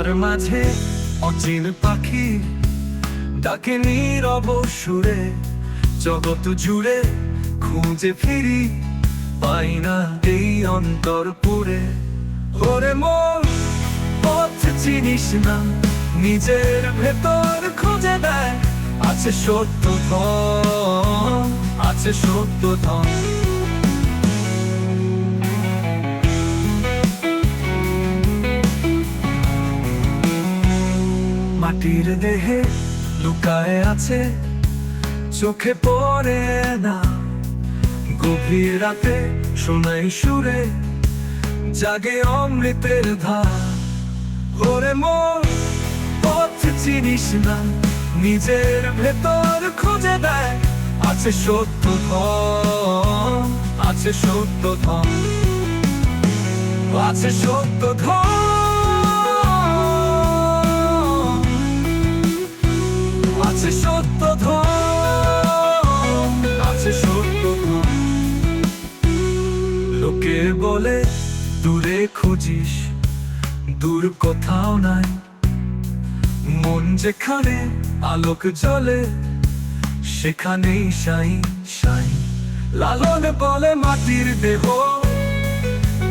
খাঁচার মাঝে অচিন পাখি ডাকে নীরব সুরে, জগৎ জুড়ে খুঁজে ফিরি, পাই না এই অন্তরপুরে। ওরে মন, পথ চিনিস না, নিজের ভেতর খুঁজে দেয়, আছে সত্য ধন, আছে সত্য ধন। মাটির দেহে লুকায় আছে, চোখে পড়ে না, গভীর রাতে শোনাই সুরে, জাগে অমৃতের ধার। ওরে মন, পথ চিনিস না, নিজের ভেতর খুঁজে দেয়, আছে সত্য ধন, আছে সত্য ধন, আছে সত্য ধন, আছে সত্য ধন, আছে সত্য ধন। লোকে বলে দূরে খুঁজিস, দূর কোথাও নাই, মন যেখানে আলোক জ্বলে, সেখানেই সাই সাই। লালন বলে মাটির দেহ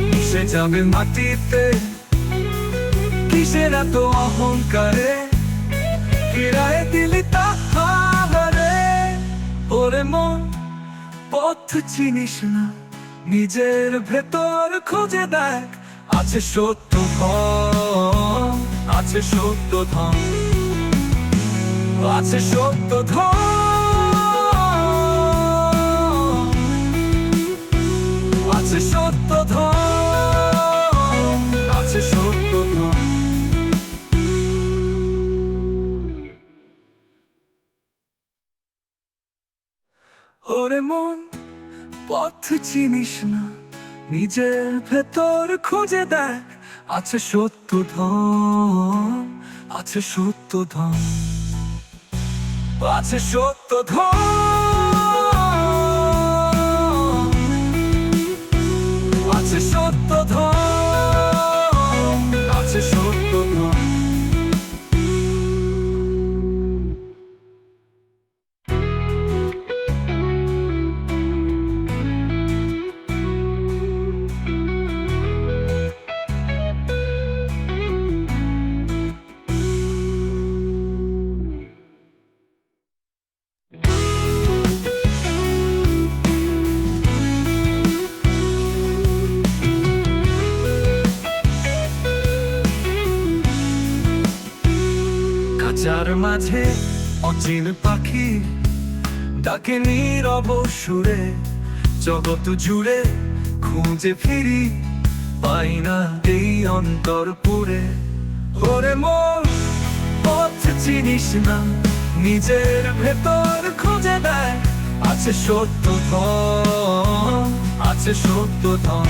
মিশে যাবে মাটিতে, কিসের এত অহংকারে, ফিরায় দিলি তাহারে। ওরে মন, পথ চিনিস না, নিজের ভেতর খুঁজে দেখ, আছে সত্য ধন, আছে সত্য ধন, আছে সত্য ধন, আছে সত্য ধন, আছে সত্য ধন। ওরে মন, পথ চিনিস না, নিজের ভেতর খুঁজে দেখ, আছে সত্য ধন, আছে সত্য ধন, আছে সত্য ধন, আছে সত্য ধন, আছে সত্য ধন। খাঁচার মাঝে অচিন পাখি ডাকে নীরব সুরে, জগৎ জুড়ে খুঁজে ফিরি, পাই না এই অন্তরপুরে। ওরে মন, পথ চিনিস না, নিজের ভেতর খুঁজে দেয়, আছে সত্য ধন, আছে সত্য ধন।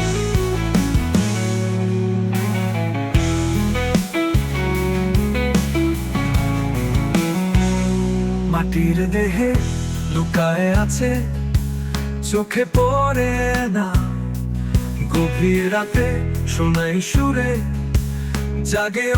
মাটির দেহে লুকায় আছে, চোখে পড়ে না, গভীর রাতে শোনাই সুরে, জাগে